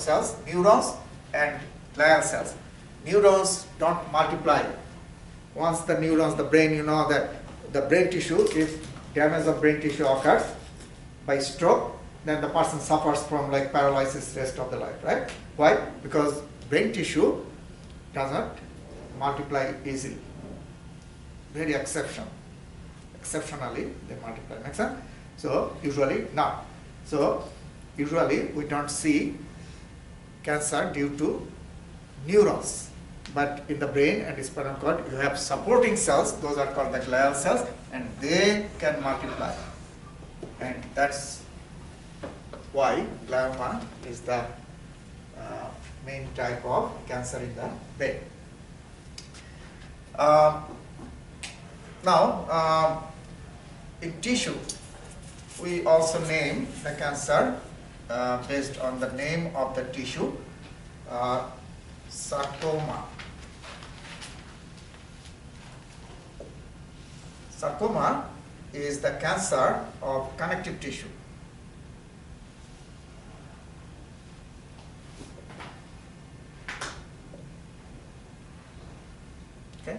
cells, neurons and glial cells. Neurons don't multiply. Once the neurons, the brain, you know that the brain tissue, if damage of brain tissue occurs by stroke, then the person suffers from like paralysis rest of the life, right? Why? Because brain tissue does not multiply easily. Very exceptional. Exceptionally, they multiply. Make sense? So usually not. So usually we don't see cancer due to neurons. But in the brain and spinal cord, you have supporting cells. Those are called the glial cells, and they can multiply. And that's why glioma is the main type of cancer in the brain. Now, in tissue, we also name the cancer based on the name of the tissue, sarcoma. Sarcoma is the cancer of connective tissue. Okay,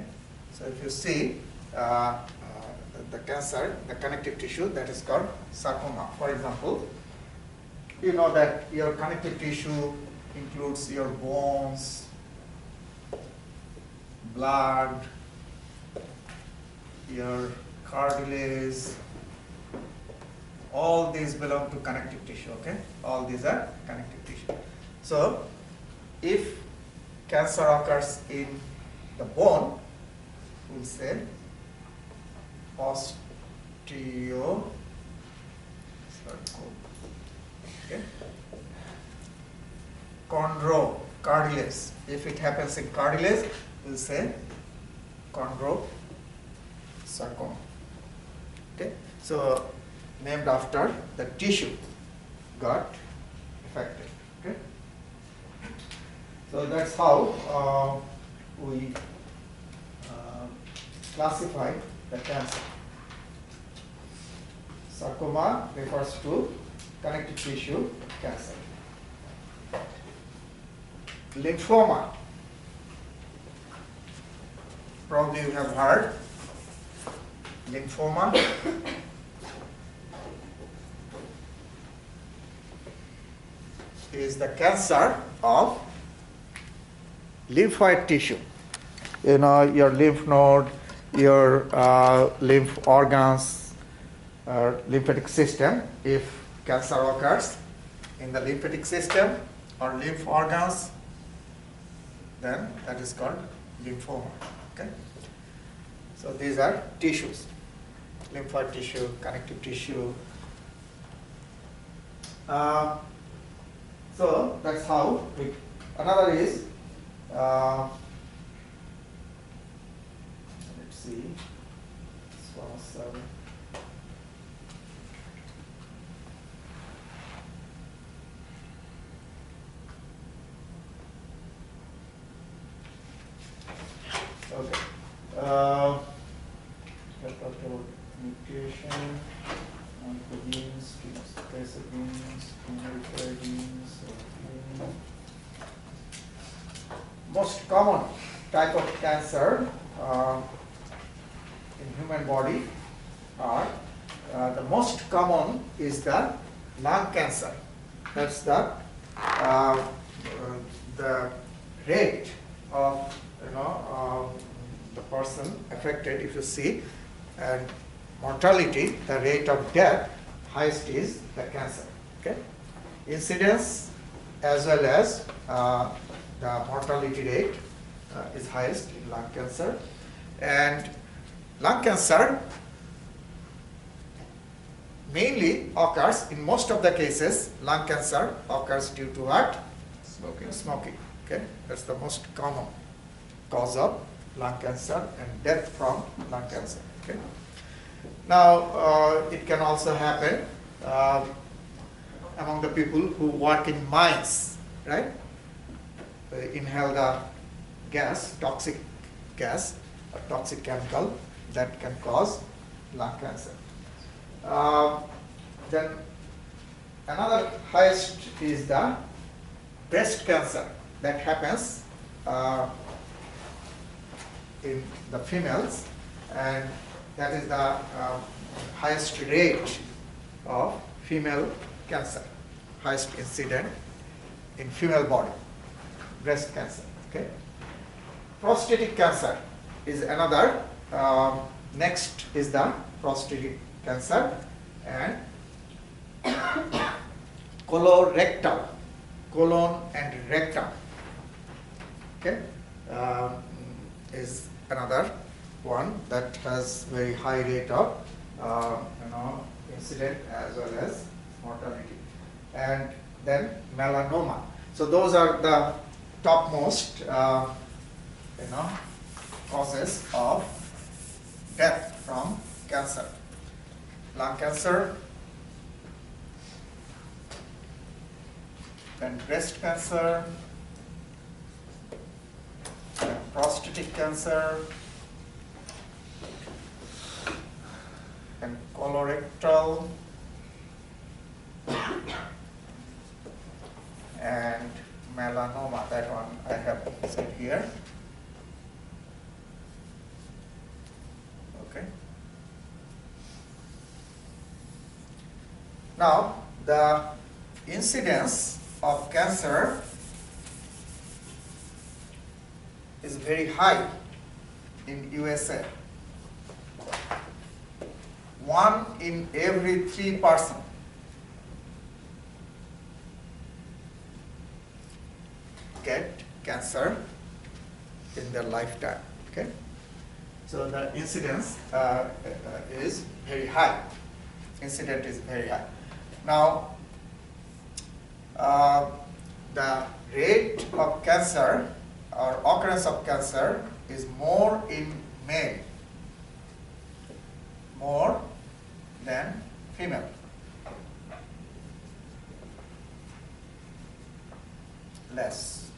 so if you see the cancer, the connective tissue, that is called sarcoma. For example, you know that your connective tissue includes your bones, blood, your cartilage. All these belong to connective tissue, okay? All these are connective tissue. So, if cancer occurs in the bone, we'll say osteosarcoma. Okay. Chondrocartilage. If it happens in cartilage, we'll say chondrosarcoma. Okay. So named after the tissue got affected. Okay. So that's how we classify the cancer. Sarcoma refers to connective tissue cancer. Lymphoma. Probably you have heard. Lymphoma is the cancer of lymphoid tissue. You know, your lymph node, your lymph organs, lymphatic system. If cancer occurs in the lymphatic system or lymph organs, then that is called lymphoma. Okay. So these are tissues: lymphoid tissue, connective tissue. So that's how we. Another is. Let's see. This was. Okay. Let's talk about mutation, oncogenes, tracer genes, inherited genes. Most common type of cancer in human body are the most common is the lung cancer. That's the rate of the person affected. If you see, and mortality, the rate of death, highest is the cancer. Okay, incidence as well as the mortality rate is highest in lung cancer. And lung cancer mainly occurs, in most of the cases, lung cancer occurs due to what? Smoking. Smoking. Okay, that's the most common cause of lung cancer and death from lung cancer. Okay. Now, it can also happen among the people who work in mines, right? They inhale the gas, toxic gas, a toxic chemical that can cause lung cancer. Then another highest is the breast cancer that happens in the females, and that is the highest rate of female cancer, highest incident in female body, breast cancer. Okay. Prostatic cancer is another. Next is the prostatic cancer, and colorectal, colon and rectum. Okay, is another one that has very high rate of incident as well as mortality, and then melanoma. So those are the topmost causes of death from cancer. Lung cancer, then breast cancer, then prostatic cancer, and colorectal, and melanoma. That one I have said here. Okay. Now, the incidence of cancer is very high in USA. 1 in every 3 persons get cancer in their lifetime. Okay, so the incidence is very high. Incident is very high. Now, the rate of cancer or occurrence of cancer is more in male, more than female. Less.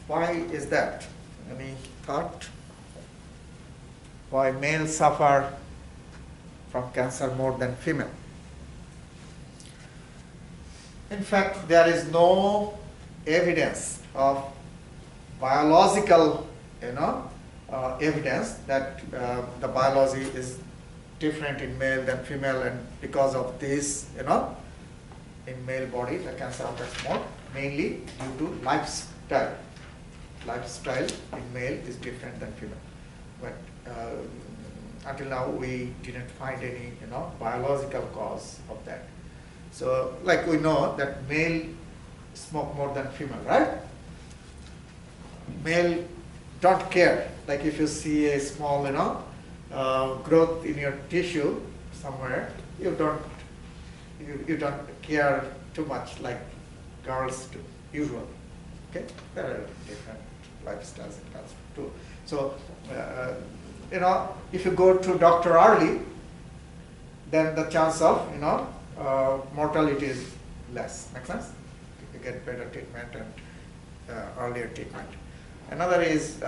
Why is that? Any thought? Why males suffer from cancer more than female? In fact, there is no evidence of biological, evidence that the biology is different in male than female, and because of this, in male body the cancer occurs more, mainly due to lifestyle. Lifestyle in male is different than female, but until now we didn't find any biological cause of that. So, like we know that male smoke more than female, right? Male don't care. Like if you see a small, growth in your tissue somewhere, you don't care too much like girls do usually. Okay, there are different lifestyles in cancer too. So, if you go to doctor early, then the chance of mortality is less. Make sense? You get better treatment and earlier treatment. Another is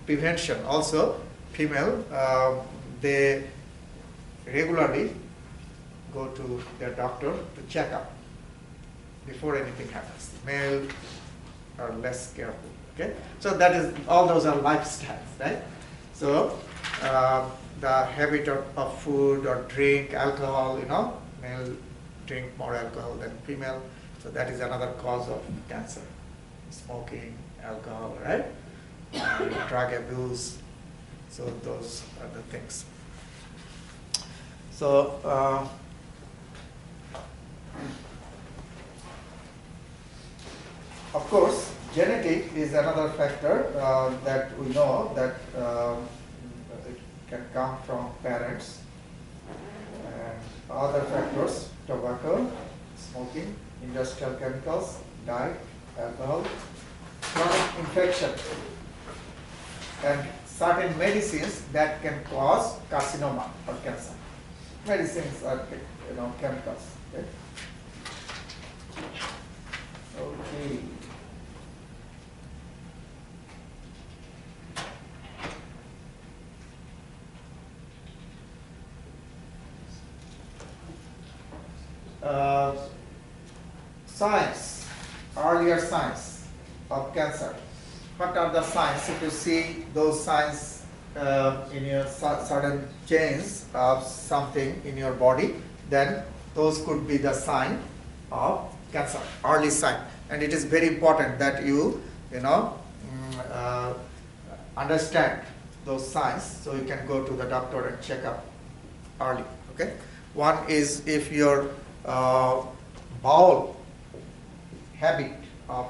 prevention. Also, female they regularly go to their doctor to check up before anything happens. Male are less careful. Okay, so that is all those are lifestyles, right? So the habit of food or drink alcohol, male drink more alcohol than female, so that is another cause of cancer. Smoking, alcohol, right? Drug abuse, so those are the things. So of course, genetic is another factor that we know that it can come from parents, and other factors: tobacco, smoking, industrial chemicals, diet, alcohol, chronic infection, and certain medicines that can cause carcinoma or cancer. Medicines are chemicals. Okay. Okay. signs, earlier signs of cancer. What are the signs? If you see those signs in your sudden change of something in your body, then those could be the sign of cancer, early sign. And it is very important that you understand those signs so you can go to the doctor and check up early. Okay. One is if your bowel habit of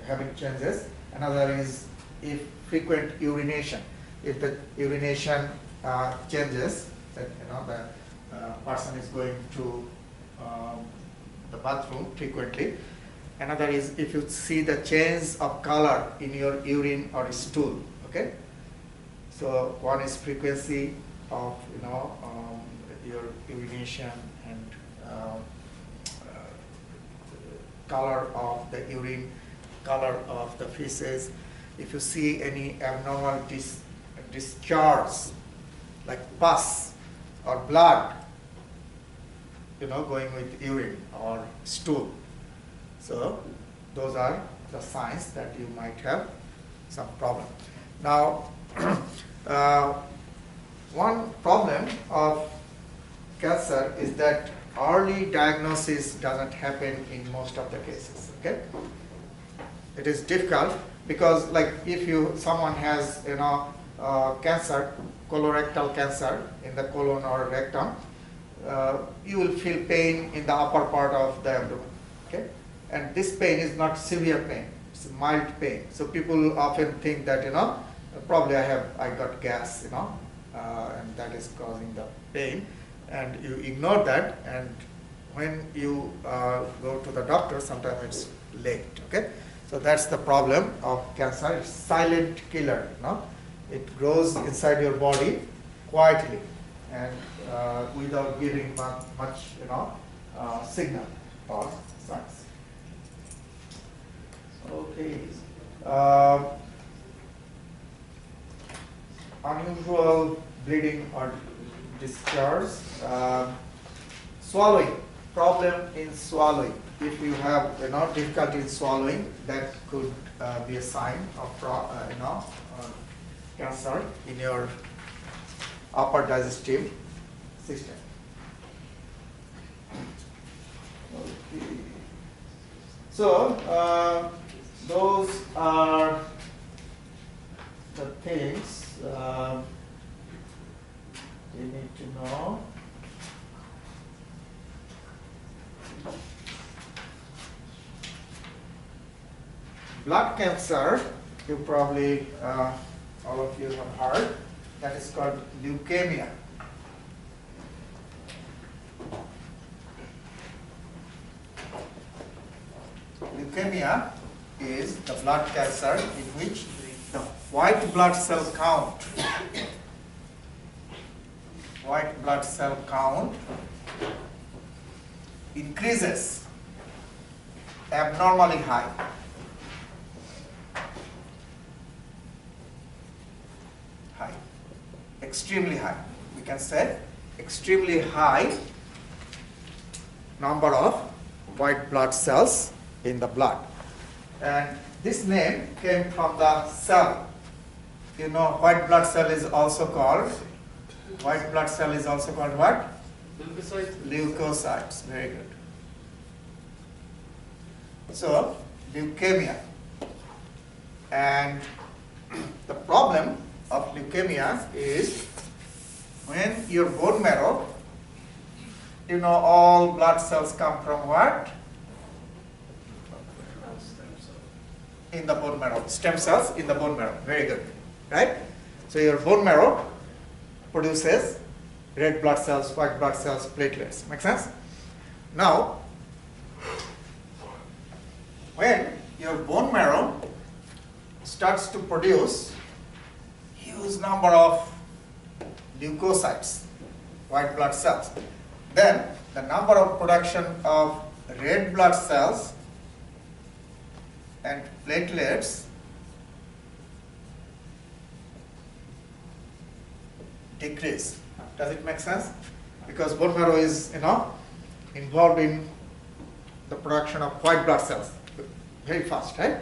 habit changes. Another is if frequent urination. If the urination changes, that the person is going to the bathroom frequently. Another is if you see the change of color in your urine or stool. Okay. So one is frequency of your urination and color of the urine, color of the feces. If you see any abnormal discharge like pus or blood, going with urine or stool. So those are the signs that you might have some problem. Now, one problem of cancer is that early diagnosis doesn't happen in most of the cases. Okay, it is difficult because, like, if someone has cancer, colorectal cancer in the colon or rectum, you will feel pain in the upper part of the abdomen. Okay, and this pain is not severe pain; it's a mild pain. So people often think that probably I got gas, and that is causing the pain, and you ignore that, and when you go to the doctor, sometimes it's late. Okay, so that's the problem of cancer. It's silent killer. It grows inside your body quietly and without giving much signal or signs. Okay. Unusual bleeding or discharge. Swallowing, problem in swallowing. If you have difficulty in swallowing, that could be a sign of cancer in your upper digestive system. Okay. So those are the things you need to know. Blood cancer, you probably, all of you have heard, that is called leukemia. Leukemia is the blood cancer in which the white blood cell count increases abnormally high. Extremely high. We can say extremely high number of white blood cells in the blood. And this name came from the cell. White blood cell is also called what? Leukocytes. Leukocytes. Very good. So, leukemia. And the problem of leukemia is when your bone marrow, all blood cells come from what? In the bone marrow. Stem cells in the bone marrow. Very good. Right? So your bone marrow produces red blood cells, white blood cells, platelets. Make sense? Now, when your bone marrow starts to produce huge number of leukocytes, white blood cells, then the number of production of red blood cells and platelets decrease. Does it make sense? Because bone marrow is, involved in the production of white blood cells very fast, right?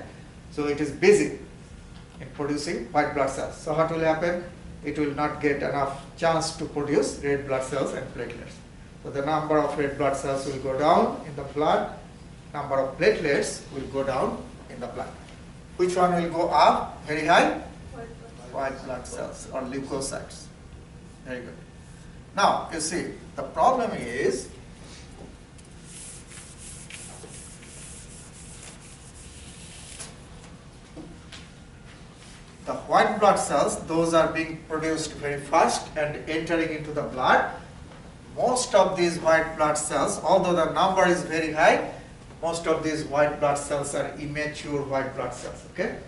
So it is busy in producing white blood cells. So what will happen? It will not get enough chance to produce red blood cells and platelets. So the number of red blood cells will go down in the blood, number of platelets will go down in the blood. Which one will go up very high? White blood cells or leukocytes. Very good. Now, you see, the problem is the white blood cells, those are being produced very fast and entering into the blood. Most of these white blood cells, although the number is very high, most of these white blood cells are immature white blood cells, okay?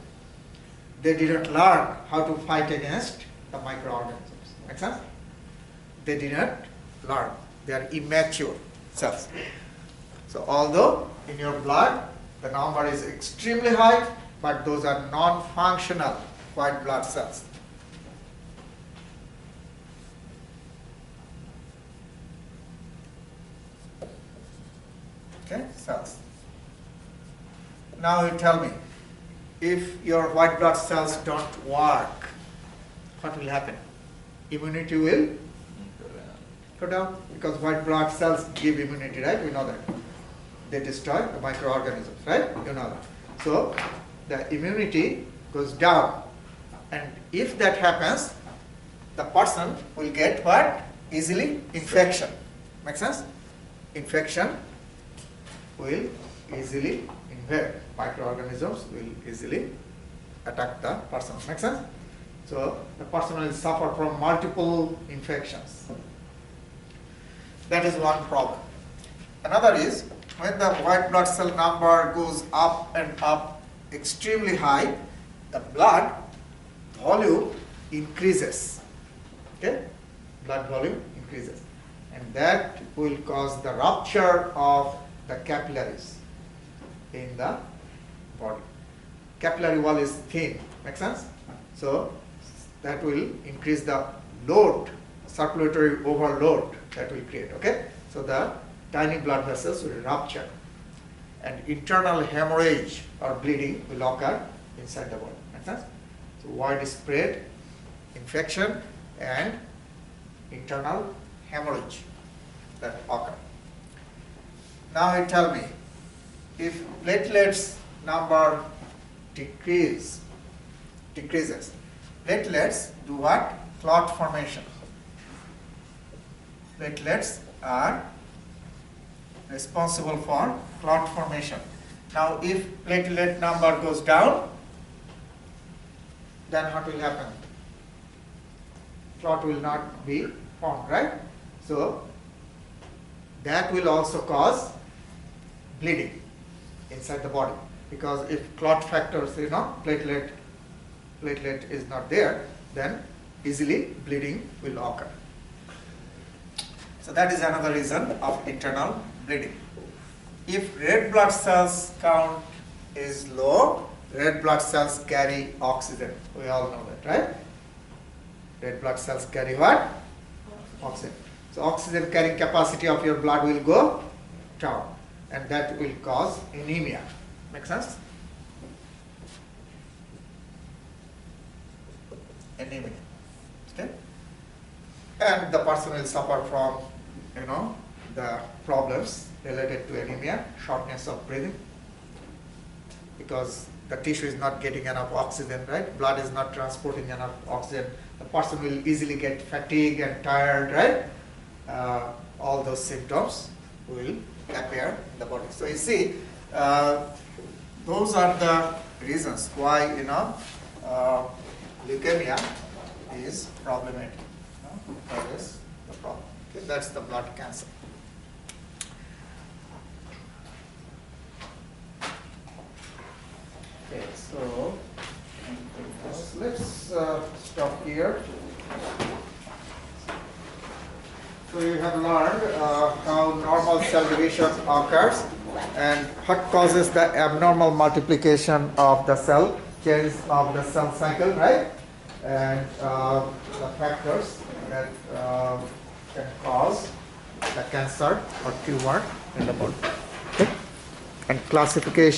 They didn't learn how to fight against the microorganisms. Make sense? They didn't learn. They are immature cells. So although in your blood the number is extremely high, but those are non-functional white blood cells. Okay, cells. Now you tell me, if your white blood cells don't work, what will happen? Immunity will go down, because white blood cells give immunity, right? We know that. They destroy the microorganisms, right? You know that. So the immunity goes down. And if that happens, the person will get what? Easily infection. Make sense? Infection will easily invade. Microorganisms will easily attack the person. Make sense? So the person will suffer from multiple infections. That is one problem. Another is when the white blood cell number goes up and up extremely high, the blood volume increases. Okay? Blood volume increases. And that will cause the rupture of the capillaries in the body. Capillary wall is thin. Make sense? So that will increase the load, circulatory overload that will create. Okay? So the tiny blood vessels will rupture. And internal hemorrhage or bleeding will occur inside the body. Make sense? So widespread infection and internal hemorrhage that occur. Now you tell me, if platelets number decreases, platelets do what? Clot formation. Platelets are responsible for clot formation. Now if platelet number goes down, then what will happen? Clot will not be formed, right? So that will also cause bleeding inside the body, because if clot factors, platelet is not there, then easily bleeding will occur. So that is another reason of internal bleeding. If red blood cells count is low, red blood cells carry oxygen. We all know that, right? Red blood cells carry what? Oxygen. So oxygen carrying capacity of your blood will go down, and that will cause anemia. Make sense? Anemia. Okay? And the person will suffer from, the problems related to anemia, shortness of breathing, because the tissue is not getting enough oxygen, right? Blood is not transporting enough oxygen. The person will easily get fatigued and tired, right? All those symptoms will appear in the body. So you see, those are the reasons why, leukemia is problematic. That is the problem. Okay? That's the blood cancer. Okay, so let's stop here. So you have learned how normal cell division occurs and what causes the abnormal multiplication of the cell, change of the cell cycle, right? And the factors that can cause the cancer or tumor in the body. Okay? And classification.